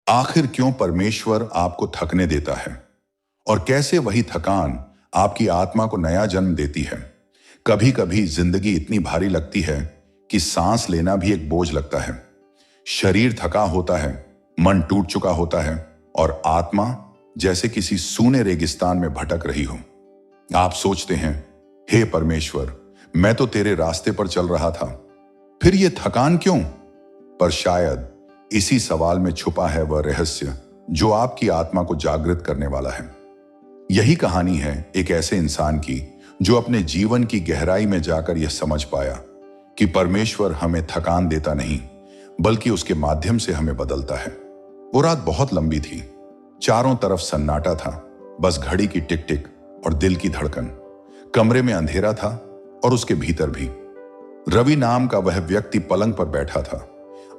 आखिर क्यों परमेश्वर आपको थकने देता है और कैसे वही थकान आपकी आत्मा को नया जन्म देती है। कभी कभी जिंदगी इतनी भारी लगती है कि सांस लेना भी एक बोझ लगता है। शरीर थका होता है, मन टूट चुका होता है और आत्मा जैसे किसी सूने रेगिस्तान में भटक रही हो। आप सोचते हैं, हे परमेश्वर, मैं तो तेरे रास्ते पर चल रहा था, फिर ये थकान क्यों? पर शायद इसी सवाल में छुपा है वह रहस्य जो आपकी आत्मा को जागृत करने वाला है। यही कहानी है एक ऐसे इंसान की जो अपने जीवन की गहराई में जाकर यह समझ पाया कि परमेश्वर हमें थकान देता नहीं, बल्कि उसके माध्यम से हमें बदलता है। वो रात बहुत लंबी थी, चारों तरफ सन्नाटा था, बस घड़ी की टिक टिक और दिल की धड़कन। कमरे में अंधेरा था और उसके भीतर भी। रवि नाम का वह व्यक्ति पलंग पर बैठा था,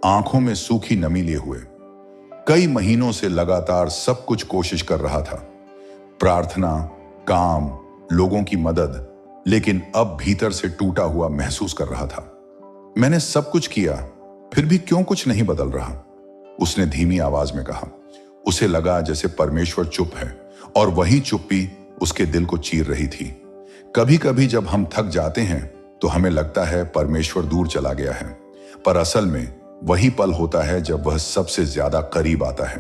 आंखों में सूखी नमी लिए हुए। कई महीनों से लगातार सब कुछ कोशिश कर रहा था, प्रार्थना, काम, लोगों की मदद, लेकिन अब भीतर से टूटा हुआ महसूस कर रहा था। मैंने सब कुछ किया, फिर भी क्यों कुछ नहीं बदल रहा? उसने धीमी आवाज में कहा। उसे लगा जैसे परमेश्वर चुप है और वही चुप्पी उसके दिल को चीर रही थी। कभी कभी जब हम थक जाते हैं तो हमें लगता है परमेश्वर दूर चला गया है, पर असल में वही पल होता है जब वह सबसे ज्यादा करीब आता है,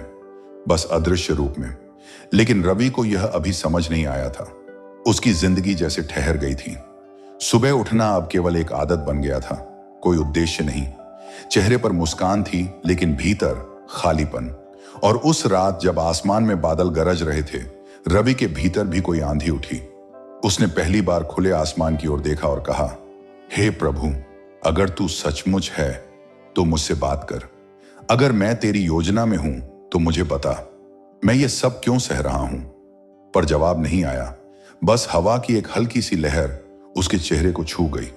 बस अदृश्य रूप में। लेकिन रवि को यह अभी समझ नहीं आया था। उसकी जिंदगी जैसे ठहर गई थी। सुबह उठना अब केवल एक आदत बन गया था, कोई उद्देश्य नहीं। चेहरे पर मुस्कान थी, लेकिन भीतर खालीपन। और उस रात जब आसमान में बादल गरज रहे थे, रवि के भीतर भी कोई आंधी उठी। उसने पहली बार खुले आसमान की ओर देखा और कहा, हे प्रभु, अगर तू सचमुच है तो मुझसे बात कर। अगर मैं तेरी योजना में हूं तो मुझे बता, मैं ये सब क्यों सह रहा हूं? पर जवाब नहीं आया। बस हवा की एक हल्की सी लहर उसके चेहरे को छू गई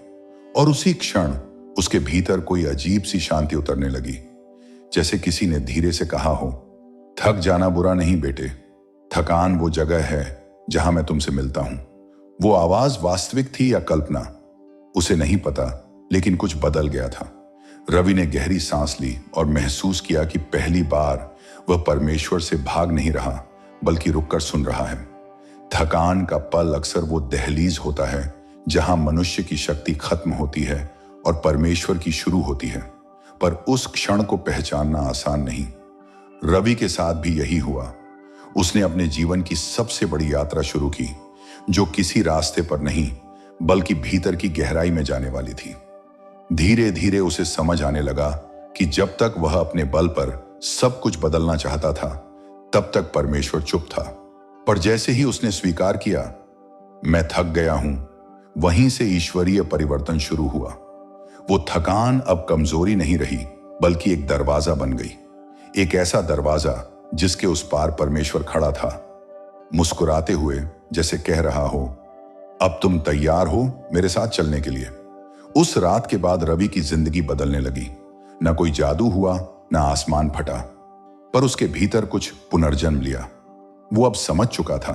और उसी क्षण उसके भीतर कोई अजीब सी शांति उतरने लगी, जैसे किसी ने धीरे से कहा हो, थक जाना बुरा नहीं बेटे, थकान वो जगह है जहां मैं तुमसे मिलता हूं। वो आवाज वास्तविक थी या कल्पना, उसे नहीं पता, लेकिन कुछ बदल गया था। रवि ने गहरी सांस ली और महसूस किया कि पहली बार वह परमेश्वर से भाग नहीं रहा, बल्कि रुककर सुन रहा है। थकान का पल अक्सर वो दहलीज होता है जहां मनुष्य की शक्ति खत्म होती है और परमेश्वर की शुरू होती है, पर उस क्षण को पहचानना आसान नहीं। रवि के साथ भी यही हुआ। उसने अपने जीवन की सबसे बड़ी यात्रा शुरू की, जो किसी रास्ते पर नहीं, बल्कि भीतर की गहराई में जाने वाली थी। धीरे धीरे उसे समझ आने लगा कि जब तक वह अपने बल पर सब कुछ बदलना चाहता था, तब तक परमेश्वर चुप था। पर जैसे ही उसने स्वीकार किया, मैं थक गया हूं, वहीं से ईश्वरीय परिवर्तन शुरू हुआ। वो थकान अब कमजोरी नहीं रही, बल्कि एक दरवाजा बन गई। एक ऐसा दरवाजा जिसके उस पार परमेश्वर खड़ा था, मुस्कुराते हुए, जैसे कह रहा हो, अब तुम तैयार हो मेरे साथ चलने के लिए। उस रात के बाद रवि की जिंदगी बदलने लगी। न कोई जादू हुआ, न आसमान फटा, पर उसके भीतर कुछ पुनर्जन्म लिया। वो अब समझ चुका था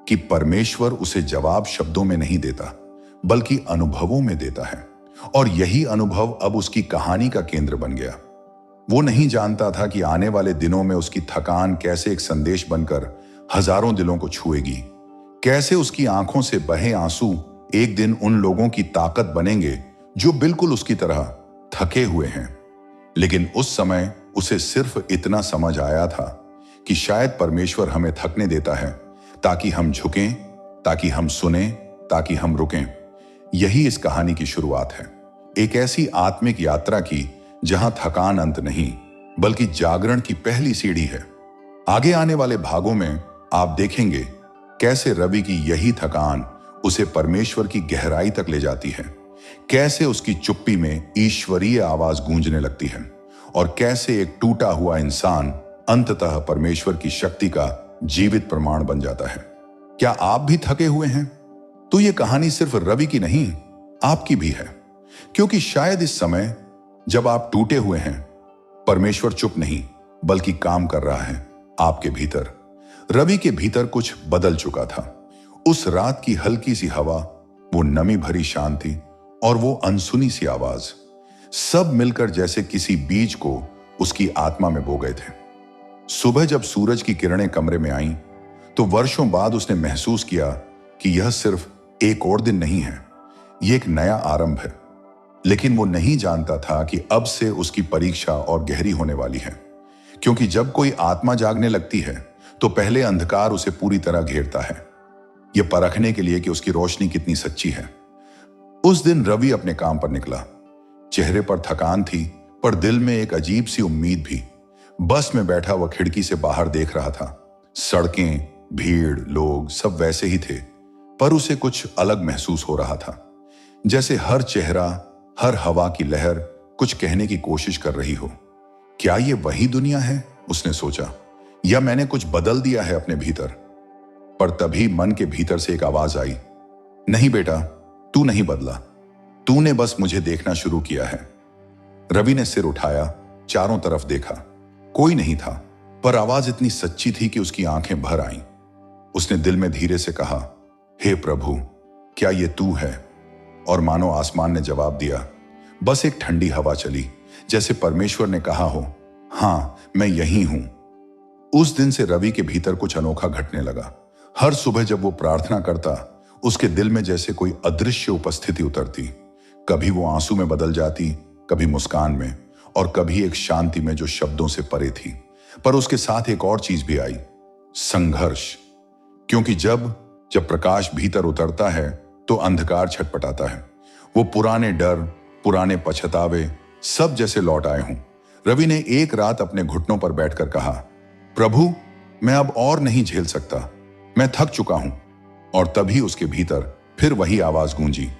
कि परमेश्वर उसे जवाब शब्दों में नहीं देता, बल्कि अनुभवों में देता है। और यही अनुभव अब उसकी कहानी का केंद्र बन गया। वो नहीं जानता था कि आने वाले दिनों में उसकी थकान कैसे एक संदेश बनकर हजारों दिलों को छुएगी, कैसे उसकी आंखों से बहे आंसू एक दिन उन लोगों की ताकत बनेंगे जो बिल्कुल उसकी तरह थके हुए हैं। लेकिन उस समय उसे सिर्फ इतना समझ आया था कि शायद परमेश्वर हमें थकने देता है ताकि हम झुकें, ताकि हम सुने, ताकि हम रुकें। यही इस कहानी की शुरुआत है, एक ऐसी आत्मिक यात्रा की जहां थकान अंत नहीं, बल्कि जागरण की पहली सीढ़ी है। आगे आने वाले भागों में आप देखेंगे कैसे रवि की यही थकान उसे परमेश्वर की गहराई तक ले जाती है, कैसे उसकी चुप्पी में ईश्वरीय आवाज गूंजने लगती है और कैसे एक टूटा हुआ इंसान अंततः परमेश्वर की शक्ति का जीवित प्रमाण बन जाता है। क्या आप भी थके हुए हैं? तो ये कहानी सिर्फ रवि की नहीं, आपकी भी है। क्योंकि शायद इस समय जब आप टूटे हुए हैं, परमेश्वर चुप नहीं, बल्कि काम कर रहा है आपके भीतर। रवि के भीतर कुछ बदल चुका था। उस रात की हल्की सी हवा, वो नमी भरी शांति और वो अनसुनी सी आवाज, सब मिलकर जैसे किसी बीज को उसकी आत्मा में बो गए थे। सुबह जब सूरज की किरणें कमरे में आईं, तो वर्षों बाद उसने महसूस किया कि यह सिर्फ एक और दिन नहीं है, यह एक नया आरंभ है। लेकिन वो नहीं जानता था कि अब से उसकी परीक्षा और गहरी होने वाली है, क्योंकि जब कोई आत्मा जागने लगती है तो पहले अंधकार उसे पूरी तरह घेरता है, यह परखने के लिए कि उसकी रोशनी कितनी सच्ची है। उस दिन रवि अपने काम पर निकला। चेहरे पर थकान थी, पर दिल में एक अजीब सी उम्मीद भी। बस में बैठा वह खिड़की से बाहर देख रहा था। सड़कें, भीड़, लोग सब वैसे ही थे, पर उसे कुछ अलग महसूस हो रहा था, जैसे हर चेहरा, हर हवा की लहर कुछ कहने की कोशिश कर रही हो। क्या ये वही दुनिया है, उसने सोचा, या मैंने कुछ बदल दिया है अपने भीतर? पर तभी मन के भीतर से एक आवाज आई, नहीं बेटा, तू नहीं बदला, तूने बस मुझे देखना शुरू किया है। रवि ने सिर उठाया, चारों तरफ देखा, कोई नहीं था, पर आवाज इतनी सच्ची थी कि उसकी आंखें भर आईं। उसने दिल में धीरे से कहा, हे प्रभु, क्या ये तू है? और मानो आसमान ने जवाब दिया। बस एक ठंडी हवा चली, जैसे परमेश्वर ने कहा हो, हां, मैं यही हूं। उस दिन से रवि के भीतर कुछ अनोखा घटने लगा। हर सुबह जब वो प्रार्थना करता, उसके दिल में जैसे कोई अदृश्य उपस्थिति उतरती। कभी वो आंसू में बदल जाती, कभी मुस्कान में, और कभी एक शांति में जो शब्दों से परे थी। पर उसके साथ एक और चीज भी आई, संघर्ष। क्योंकि जब जब प्रकाश भीतर उतरता है तो अंधकार छटपटाता है। वो पुराने डर, पुराने पछतावे सब जैसे लौट आए हों। रवि ने एक रात अपने घुटनों पर बैठकर कहा, प्रभु, मैं अब और नहीं झेल सकता, मैं थक चुका हूं। और तभी उसके भीतर फिर वही आवाज गूंजी,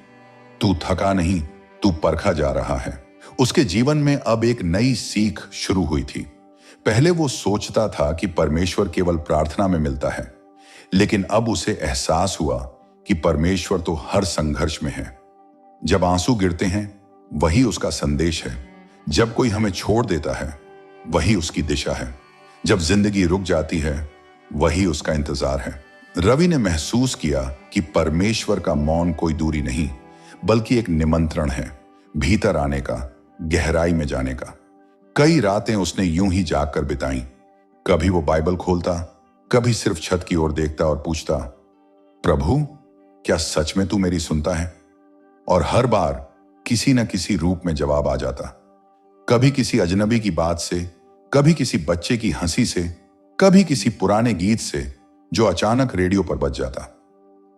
तू थका नहीं, तू परखा जा रहा है। उसके जीवन में अब एक नई सीख शुरू हुई थी। पहले वो सोचता था कि परमेश्वर केवल प्रार्थना में मिलता है, लेकिन अब उसे एहसास हुआ कि परमेश्वर तो हर संघर्ष में है। जब आंसू गिरते हैं, वही उसका संदेश है। जब कोई हमें छोड़ देता है, वही उसकी दिशा है। जब जिंदगी रुक जाती है, वही उसका इंतजार है। रवि ने महसूस किया कि परमेश्वर का मौन कोई दूरी नहीं, बल्कि एक निमंत्रण है, भीतर आने का, गहराई में जाने का। कई रातें उसने यूं ही जागकर बिताई। कभी वो बाइबल खोलता, कभी सिर्फ छत की ओर देखता और पूछता, प्रभु, क्या सच में तू मेरी सुनता है? और हर बार किसी न किसी रूप में जवाब आ जाता। कभी किसी अजनबी की बात से, कभी किसी बच्चे की हंसी से, कभी किसी पुराने गीत से जो अचानक रेडियो पर बज जाता।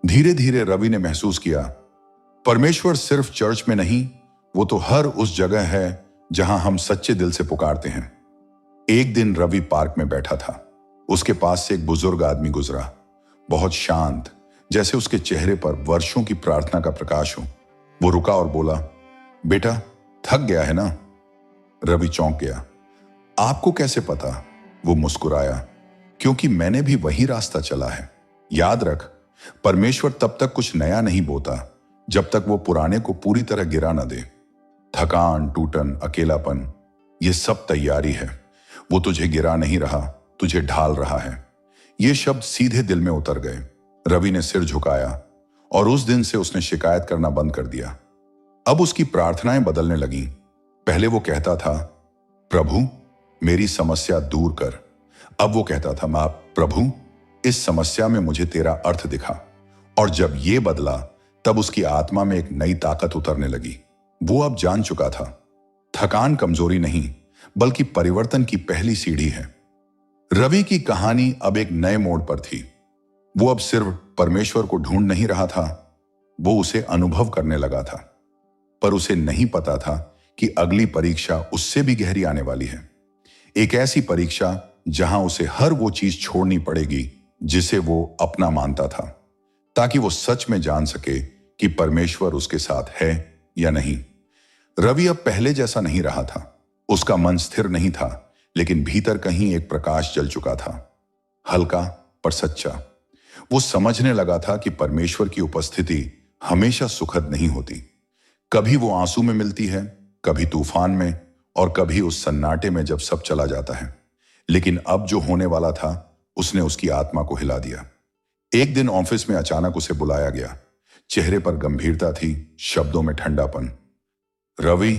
धीरे धीरे रवि ने महसूस किया, परमेश्वर सिर्फ चर्च में नहीं, वो तो हर उस जगह है जहां हम सच्चे दिल से पुकारते हैं। एक दिन रवि पार्क में बैठा था। उसके पास से एक बुजुर्ग आदमी गुजरा, बहुत शांत, जैसे उसके चेहरे पर वर्षों की प्रार्थना का प्रकाश हो। वो रुका और बोला, बेटा, थक गया है ना? रवि चौंक गया। आपको कैसे पता? वो मुस्कुराया, क्योंकि मैंने भी वही रास्ता चला है। याद रख, परमेश्वर तब तक कुछ नया नहीं बोता जब तक वो पुराने को पूरी तरह गिरा न दे। थकान, टूटन, अकेलापन, ये सब तैयारी है। वो तुझे गिरा नहीं रहा, तुझे ढाल रहा है। ये शब्द सीधे दिल में उतर गए। रवि ने सिर झुकाया और उस दिन से उसने शिकायत करना बंद कर दिया। अब उसकी प्रार्थनाएं बदलने लगीं। पहले वो कहता था, प्रभु, मेरी समस्या दूर कर। अब वो कहता था, मां, प्रभु, इस समस्या में मुझे तेरा अर्थ दिखा। और जब ये बदला, तब उसकी आत्मा में एक नई ताकत उतरने लगी। वो अब जान चुका था, थकान कमजोरी नहीं, बल्कि परिवर्तन की पहली सीढ़ी है। रवि की कहानी अब एक नए मोड़ पर थी। वो अब सिर्फ परमेश्वर को ढूंढ नहीं रहा था, वो उसे अनुभव करने लगा था। पर उसे नहीं पता था कि अगली परीक्षा उससे भी गहरी आने वाली है। एक ऐसी परीक्षा जहां उसे हर वो चीज छोड़नी पड़ेगी जिसे वो अपना मानता था, ताकि वो सच में जान सके कि परमेश्वर उसके साथ है या नहीं। रवि अब पहले जैसा नहीं रहा था। उसका मन स्थिर नहीं था, लेकिन भीतर कहीं एक प्रकाश जल चुका था, हल्का पर सच्चा। वो समझने लगा था कि परमेश्वर की उपस्थिति हमेशा सुखद नहीं होती। कभी वो आंसू में मिलती है, कभी तूफान में, और कभी उस सन्नाटे में जब सब चला जाता है। लेकिन अब जो होने वाला था, उसने उसकी आत्मा को हिला दिया। एक दिन ऑफिस में अचानक उसे बुलाया गया। चेहरे पर गंभीरता थी, शब्दों में ठंडापन। रवि,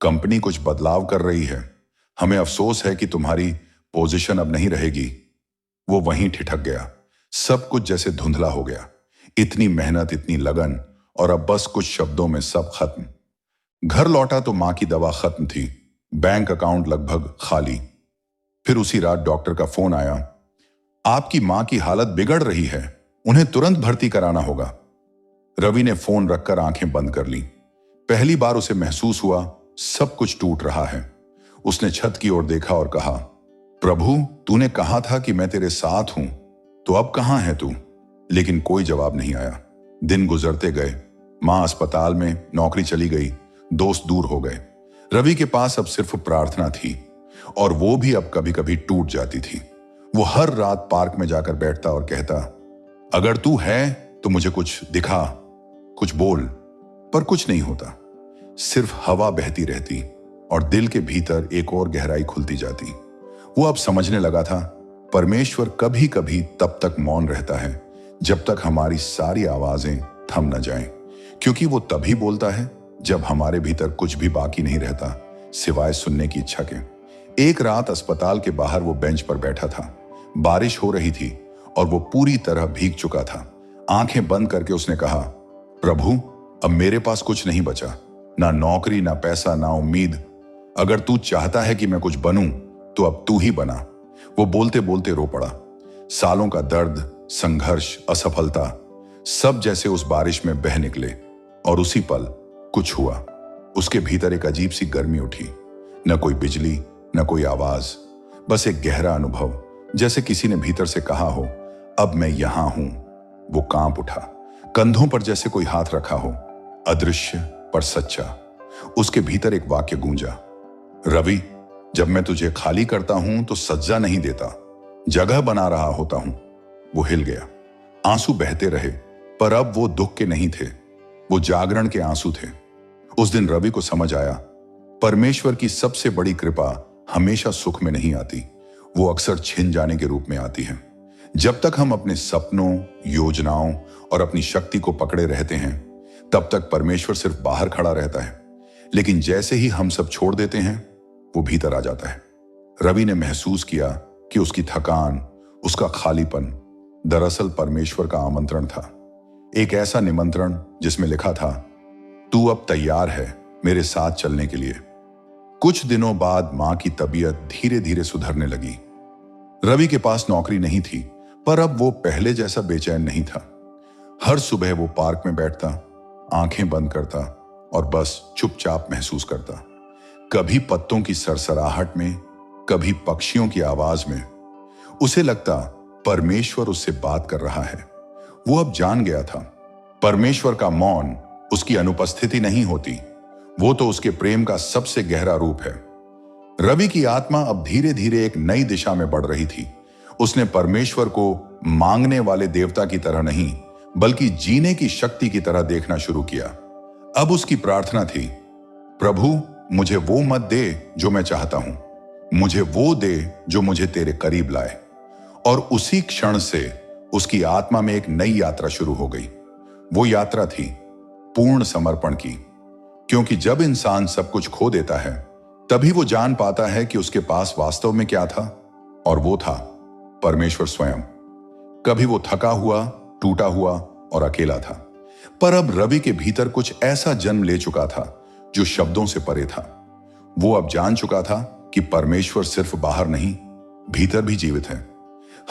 कंपनी कुछ बदलाव कर रही है। हमें अफसोस है कि तुम्हारी पोजीशन अब नहीं रहेगी। वो वहीं ठिठक गया। सब कुछ जैसे धुंधला हो गया। इतनी मेहनत, इतनी लगन, और अब बस कुछ शब्दों में सब खत्म। घर लौटा तो मां की दवा खत्म थी, बैंक अकाउंट लगभग खाली। फिर उसी रात डॉक्टर का फोन आया, आपकी मां की हालत बिगड़ रही है, उन्हें तुरंत भर्ती कराना होगा। रवि ने फोन रखकर आंखें बंद कर ली। पहली बार उसे महसूस हुआ सब कुछ टूट रहा है। उसने छत की ओर देखा और कहा, प्रभु, तूने कहा था कि मैं तेरे साथ हूं, तो अब कहां है तू? लेकिन कोई जवाब नहीं आया। दिन गुजरते गए। मां अस्पताल में, नौकरी चली गई, दोस्त दूर हो गए। रवि के पास अब सिर्फ प्रार्थना थी, और वो भी अब कभी कभी टूट जाती थी। वो हर रात पार्क में जाकर बैठता और कहता, अगर तू है तो मुझे कुछ दिखा, कुछ बोल। पर कुछ नहीं होता। सिर्फ हवा बहती रहती और दिल के भीतर एक और गहराई खुलती जाती। वो अब समझने लगा था, परमेश्वर कभी कभी तब तक मौन रहता है जब तक हमारी सारी आवाजें थम न जाएं, क्योंकि वो तभी बोलता है जब हमारे भीतर कुछ भी बाकी नहीं रहता सिवाय सुनने की इच्छा के। एक रात अस्पताल के बाहर वो बेंच पर बैठा था। बारिश हो रही थी और वो पूरी तरह भीग चुका था। आंखें बंद करके उसने कहा, प्रभु, अब मेरे पास कुछ नहीं बचा, ना नौकरी, ना पैसा, ना उम्मीद। अगर तू चाहता है कि मैं कुछ बनूं, तो अब तू ही बना। वो बोलते बोलते रो पड़ा। सालों का दर्द, संघर्ष, असफलता, सब जैसे उस बारिश में बह निकले। और उसी पल कुछ हुआ। उसके भीतर एक अजीब सी गर्मी उठी। न कोई बिजली, न कोई आवाज, बस एक गहरा अनुभव, जैसे किसी ने भीतर से कहा हो, अब मैं यहां हूं। वो कांप उठा। कंधों पर जैसे कोई हाथ रखा हो, अदृश्य पर सच्चा। उसके भीतर एक वाक्य गूंजा, रवि, जब मैं तुझे खाली करता हूं तो सज्जा नहीं देता, जगह बना रहा होता हूं। वो हिल गया। आंसू बहते रहे, पर अब वो दुख के नहीं थे, वो जागरण के आंसू थे। उस दिन रवि को समझ आया, परमेश्वर की सबसे बड़ी कृपा हमेशा सुख में नहीं आती, वो अक्सर छिन जाने के रूप में आती है। जब तक हम अपने सपनों, योजनाओं और अपनी शक्ति को पकड़े रहते हैं, तब तक परमेश्वर सिर्फ बाहर खड़ा रहता है। लेकिन जैसे ही हम सब छोड़ देते हैं, वो भीतर आ जाता है। रवि ने महसूस किया कि उसकी थकान, उसका खालीपन दरअसल परमेश्वर का आमंत्रण था। एक ऐसा निमंत्रण जिसमें लिखा था, तू अब तैयार है मेरे साथ चलने के लिए। कुछ दिनों बाद मां की तबीयत धीरे धीरे सुधरने लगी। रवि के पास नौकरी नहीं थी, पर अब वो पहले जैसा बेचैन नहीं था। हर सुबह वो पार्क में बैठता, आंखें बंद करता और बस चुपचाप महसूस करता। कभी पत्तों की सरसराहट में, कभी पक्षियों की आवाज में। उसे लगता परमेश्वर उससे बात कर रहा है। वो अब जान गया था, परमेश्वर का मौन उसकी अनुपस्थिति नहीं होती, वो तो उसके प्रेम का सबसे गहरा रूप है। रवि की आत्मा अब धीरे धीरे एक नई दिशा में बढ़ रही थी। उसने परमेश्वर को मांगने वाले देवता की तरह नहीं, बल्कि जीने की शक्ति की तरह देखना शुरू किया। अब उसकी प्रार्थना थी, प्रभु, मुझे वो मत दे जो मैं चाहता हूं, मुझे वो दे जो मुझे तेरे करीब लाए। और उसी क्षण से उसकी आत्मा में एक नई यात्रा शुरू हो गई। वो यात्रा थी पूर्ण समर्पण की, क्योंकि जब इंसान सब कुछ खो देता है, तभी वो जान पाता है कि उसके पास वास्तव में क्या था, और वो था परमेश्वर स्वयं। कभी वो थका हुआ, टूटा हुआ और अकेला था, पर अब रवि के भीतर कुछ ऐसा जन्म ले चुका था जो शब्दों से परे था। वो अब जान चुका था कि परमेश्वर सिर्फ बाहर नहीं, भीतर भी जीवित है।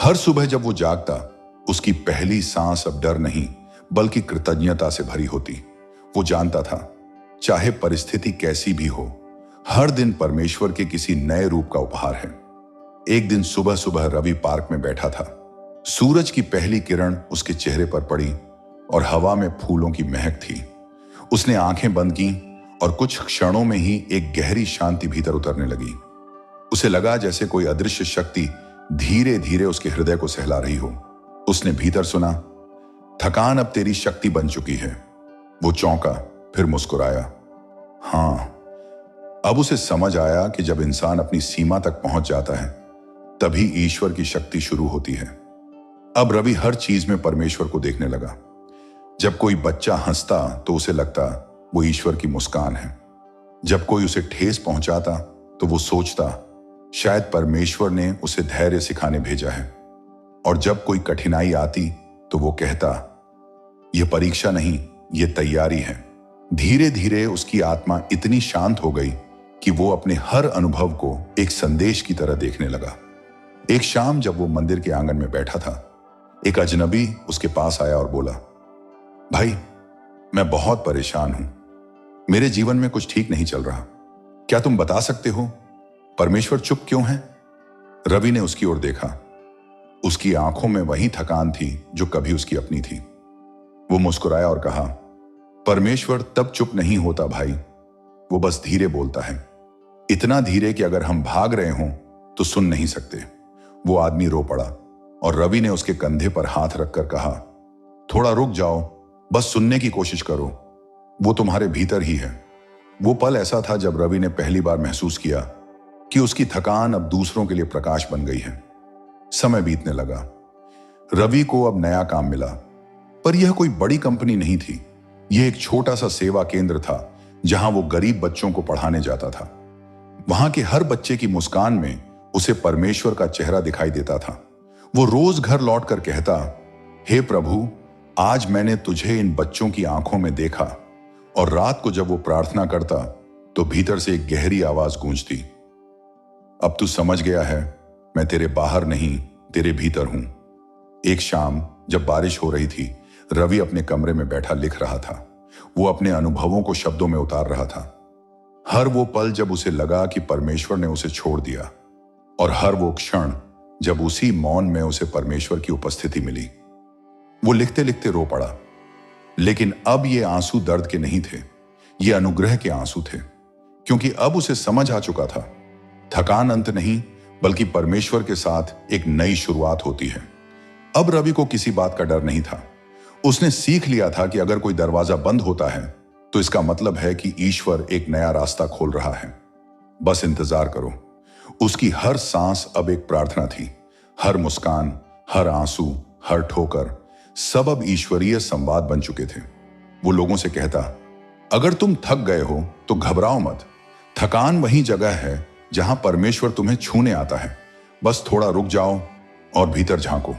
हर सुबह जब वो जागता, उसकी पहली सांस अब डर नहीं, बल्कि कृतज्ञता से भरी होती। वो जानता था, चाहे परिस्थिति कैसी भी हो, हर दिन परमेश्वर के किसी नए रूप का उपहार है। एक दिन सुबह सुबह रवि पार्क में बैठा था। सूरज की पहली किरण उसके चेहरे पर पड़ी और हवा में फूलों की महक थी। उसने आंखें बंद की और कुछ क्षणों में ही एक गहरी शांति भीतर उतरने लगी। उसे लगा जैसे कोई अदृश्य शक्ति धीरे धीरे उसके हृदय को सहला रही हो। उसने भीतर सुना, थकान अब तेरी शक्ति बन चुकी है। वो चौंका, फिर मुस्कुराया। हां, अब उसे समझ आया कि जब इंसान अपनी सीमा तक पहुंच जाता है, तभी ईश्वर की शक्ति शुरू होती है। अब रवि हर चीज में परमेश्वर को देखने लगा। जब कोई बच्चा हंसता तो उसे लगता वो ईश्वर की मुस्कान है। जब कोई उसे ठेस पहुंचाता तो वो सोचता शायद परमेश्वर ने उसे धैर्य सिखाने भेजा है। और जब कोई कठिनाई आती तो वो कहता, यह परीक्षा नहीं, यह तैयारी है। धीरे धीरे उसकी आत्मा इतनी शांत हो गई कि वो अपने हर अनुभव को एक संदेश की तरह देखने लगा। एक शाम जब वो मंदिर के आंगन में बैठा था, एक अजनबी उसके पास आया और बोला, भाई, मैं बहुत परेशान हूं। मेरे जीवन में कुछ ठीक नहीं चल रहा। क्या तुम बता सकते हो परमेश्वर चुप क्यों है? रवि ने उसकी ओर देखा। उसकी आंखों में वही थकान थी जो कभी उसकी अपनी थी। वो मुस्कुराया और कहा, परमेश्वर तब चुप नहीं होता भाई, वो बस धीरे बोलता है। इतना धीरे कि अगर हम भाग रहे हों तो सुन नहीं सकते। वो आदमी रो पड़ा और रवि ने उसके कंधे पर हाथ रखकर कहा, थोड़ा रुक जाओ, बस सुनने की कोशिश करो, वो तुम्हारे भीतर ही है। वो पल ऐसा था जब रवि ने पहली बार महसूस किया कि उसकी थकान अब दूसरों के लिए प्रकाश बन गई है। समय बीतने लगा। रवि को अब नया काम मिला, पर यह कोई बड़ी कंपनी नहीं थी। यह एक छोटा सा सेवा केंद्र था जहां वो गरीब बच्चों को पढ़ाने जाता था। वहां के हर बच्चे की मुस्कान में उसे परमेश्वर का चेहरा दिखाई देता था। वो रोज घर लौटकर कहता, हे प्रभु, आज मैंने तुझे इन बच्चों की आंखों में देखा। और रात को जब वो प्रार्थना करता तो भीतर से एक गहरी आवाज गूंजती, अब तू समझ गया है, मैं तेरे बाहर नहीं, तेरे भीतर हूं। एक शाम जब बारिश हो रही थी, रवि अपने कमरे में बैठा लिख रहा था। वो अपने अनुभवों को शब्दों में उतार रहा था। हर वो पल जब उसे लगा कि परमेश्वर ने उसे छोड़ दिया, और हर वो क्षण जब उसी मौन में उसे परमेश्वर की उपस्थिति मिली। वो लिखते लिखते रो पड़ा। लेकिन अब ये आंसू दर्द के नहीं थे, ये अनुग्रह के आंसू थे, क्योंकि अब उसे समझ आ चुका था, थकान अंत नहीं, बल्कि परमेश्वर के साथ एक नई शुरुआत होती है। अब रवि को किसी बात का डर नहीं था। उसने सीख लिया था कि अगर कोई दरवाजा बंद होता है तो इसका मतलब है कि ईश्वर एक नया रास्ता खोल रहा है। बस इंतजार करो। उसकी हर सांस अब एक प्रार्थना थी। हर मुस्कान, हर आंसू, हर ठोकर, सब अब ईश्वरीय संवाद बन चुके थे। वो लोगों से कहता, अगर तुम थक गए हो तो घबराओ मत। थकान वही जगह है जहां परमेश्वर तुम्हें छूने आता है। बस थोड़ा रुक जाओ और भीतर झांको।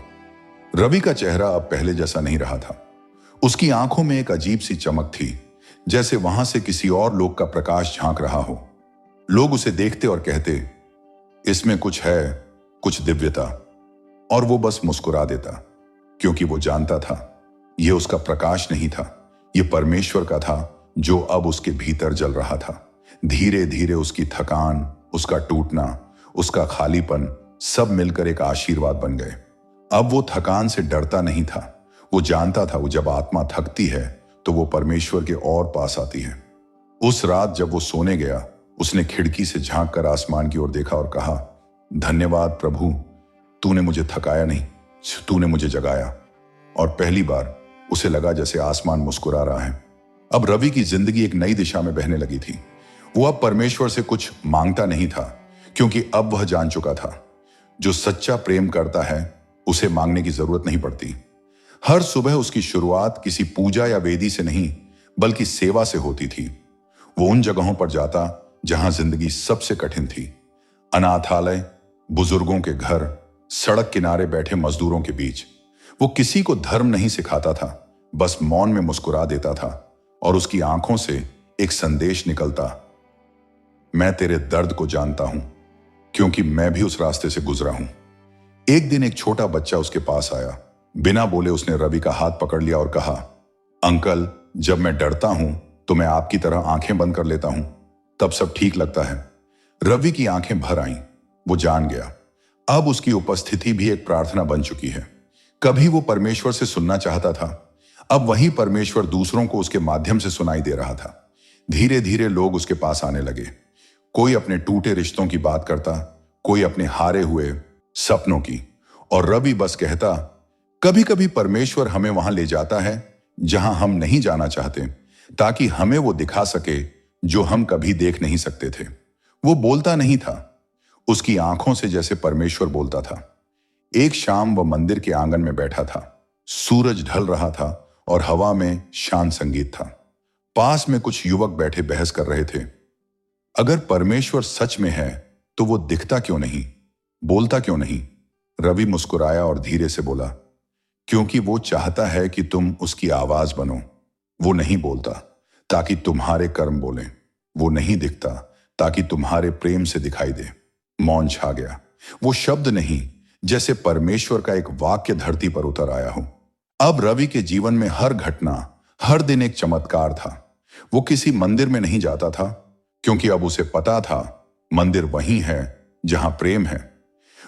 रवि का चेहरा अब पहले जैसा नहीं रहा था। उसकी आंखों में एक अजीब सी चमक थी, जैसे वहां से किसी और लोक का प्रकाश झांक रहा हो। लोग उसे देखते और कहते, इसमें कुछ है, कुछ दिव्यता। और वो बस मुस्कुरा देता, क्योंकि वो जानता था यह उसका प्रकाश नहीं था, यह परमेश्वर का था जो अब उसके भीतर जल रहा था। धीरे धीरे उसकी थकान, उसका टूटना, उसका खालीपन सब मिलकर एक आशीर्वाद बन गए। अब वो थकान से डरता नहीं था। वो जानता था वो जब आत्मा थकती है तो वो परमेश्वर के और पास आती है। उस रात जब वो सोने गया, उसने खिड़की से झांक कर आसमान की ओर देखा और कहा, धन्यवाद प्रभु, तूने मुझे थकाया नहीं, तूने मुझे जगाया। और पहली बार उसे लगा जैसे आसमान मुस्कुरा रहा है। अब रवि की जिंदगी एक नई दिशा में बहने लगी थी। वो अब परमेश्वर से कुछ मांगता नहीं था, क्योंकि अब वह जान चुका था जो सच्चा प्रेम करता है उसे मांगने की जरूरत नहीं पड़ती। हर सुबह उसकी शुरुआत किसी पूजा या वेदी से नहीं, बल्कि सेवा से होती थी। वो उन जगहों पर जाता जहां जिंदगी सबसे कठिन थी। अनाथालय, बुजुर्गों के घर, सड़क किनारे बैठे मजदूरों के बीच। वो किसी को धर्म नहीं सिखाता था, बस मौन में मुस्कुरा देता था और उसकी आंखों से एक संदेश निकलता, मैं तेरे दर्द को जानता हूं, क्योंकि मैं भी उस रास्ते से गुजरा हूं। एक दिन एक छोटा बच्चा उसके पास आया। बिना बोले उसने रवि का हाथ पकड़ लिया और कहा, अंकल, जब मैं डरता हूं तो मैं आपकी तरह आंखें बंद कर लेता हूं, तब सब ठीक लगता है। रवि की आंखें भर आईं। वो जान गया अब उसकी उपस्थिति भी एक प्रार्थना बन चुकी है। कभी वो परमेश्वर से सुनना चाहता था, अब वही परमेश्वर दूसरों को उसके माध्यम से सुनाई दे रहा था। धीरे धीरे लोग उसके पास आने लगे। कोई अपने टूटे रिश्तों की बात करता, कोई अपने हारे हुए सपनों की, और रवि बस कहता, कभी कभी परमेश्वर हमें वहां ले जाता है जहां हम नहीं जाना चाहते, ताकि हमें वो दिखा सके जो हम कभी देख नहीं सकते थे। वो बोलता नहीं था, उसकी आंखों से जैसे परमेश्वर बोलता था। एक शाम वह मंदिर के आंगन में बैठा था। सूरज ढल रहा था और हवा में शांत संगीत था। पास में कुछ युवक बैठे बहस कर रहे थे। अगर परमेश्वर सच में है तो वो दिखता क्यों नहीं, बोलता क्यों नहीं? रवि मुस्कुराया और धीरे से बोला, क्योंकि वो चाहता है कि तुम उसकी आवाज बनो। वो नहीं बोलता ताकि तुम्हारे कर्म बोलें, वो नहीं दिखता ताकि तुम्हारे प्रेम से दिखाई दे। मौन छा गया। वो शब्द नहीं, जैसे परमेश्वर का एक वाक्य धरती पर उतर आया हो। अब रवि के जीवन में हर घटना, हर दिन एक चमत्कार था। वो किसी मंदिर में नहीं जाता था, क्योंकि अब उसे पता था मंदिर वही है जहां प्रेम है।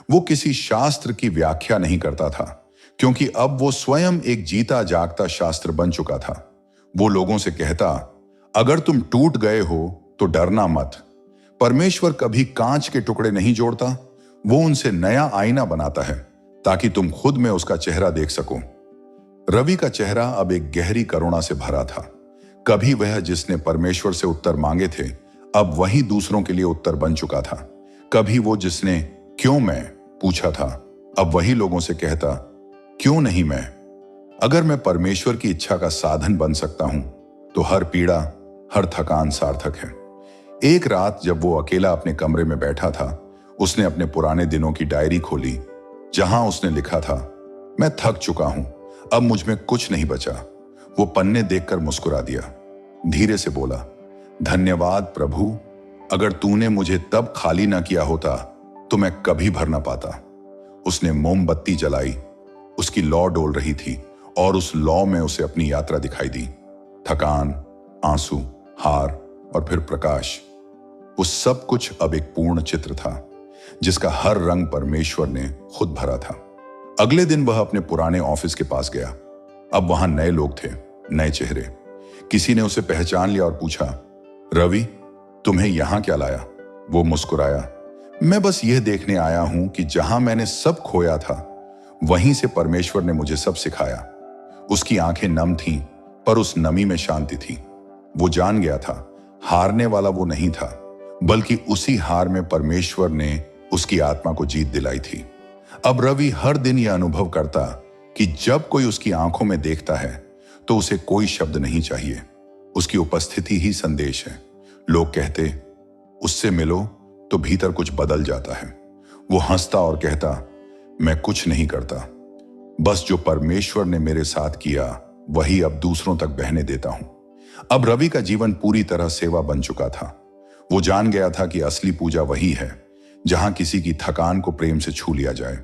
वो किसी शास्त्र की व्याख्या नहीं करता था, क्योंकि अब वो स्वयं एक जीता जागता शास्त्र बन चुका था। वो लोगों से कहता, अगर तुम टूट गए हो तो डरना मत। परमेश्वर कभी कांच के टुकड़े नहीं जोड़ता, वो उनसे नया आईना बनाता है ताकि तुम खुद में उसका चेहरा देख सको। रवि का चेहरा अब एक गहरी करुणा से भरा था। कभी वह जिसने परमेश्वर से उत्तर मांगे थे, अब वही दूसरों के लिए उत्तर बन चुका था। कभी वो जिसने क्यों मैं पूछा था, अब वही लोगों से कहता, क्यों नहीं मैं? अगर मैं परमेश्वर की इच्छा का साधन बन सकता हूं, तो हर पीड़ा, हर थकान सार्थक है। एक रात जब वो अकेला अपने कमरे में बैठा था, उसने अपने पुराने दिनों की डायरी खोली, जहां उसने लिखा था, मैं थक चुका हूं, अब मुझ में कुछ नहीं बचा। वो पन्ने देखकर मुस्कुरा दिया, धीरे से बोला, धन्यवाद प्रभु, अगर तूने मुझे तब खाली ना किया होता तो मैं कभी भर ना पाता। उसने मोमबत्ती जलाई, उसकी लौ डोल रही थी और उस लौ में उसे अपनी यात्रा दिखाई दी। थकान, आंसू, हार और फिर प्रकाश, वो सब कुछ अब एक पूर्ण चित्र था, जिसका हर रंग परमेश्वर ने खुद भरा था। अगले दिन वह अपने पुराने ऑफिस के पास गया। अब वहां नए लोग थे, नए चेहरे। किसी ने उसे पहचान लिया और पूछा, रवि, तुम्हें यहां क्या लाया? वो मुस्कुराया, मैं बस यह देखने आया हूं कि जहां मैंने सब खोया था, वहीं से परमेश्वर ने मुझे सब सिखाया। उसकी आंखें नम थीं, पर उस नमी में शांति थी। वो जान गया था, हारने वाला वो नहीं था, बल्कि उसी हार में परमेश्वर ने उसकी आत्मा को जीत दिलाई थी। अब रवि हर दिन यह अनुभव करता कि जब कोई उसकी आंखों में देखता है, तो उसे कोई शब्द नहीं चाहिए, उसकी उपस्थिति ही संदेश है। लोग कहते, उससे मिलो तो भीतर कुछ बदल जाता है। वो हंसता और कहता, मैं कुछ नहीं करता, बस जो परमेश्वर ने मेरे साथ किया वही अब दूसरों तक बहने देता हूं। अब रवि का जीवन पूरी तरह सेवा बन चुका था। वो जान गया था कि असली पूजा वही है जहां किसी की थकान को प्रेम से छू लिया जाए।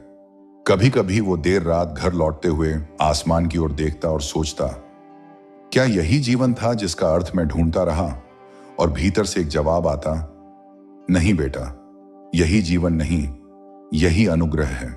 कभी कभी वो देर रात घर लौटते हुए आसमान की ओर देखता और सोचता, क्या यही जीवन था जिसका अर्थ मैं ढूंढता रहा? और भीतर से एक जवाब आता, नहीं बेटा, यही जीवन नहीं, यही अनुग्रह है।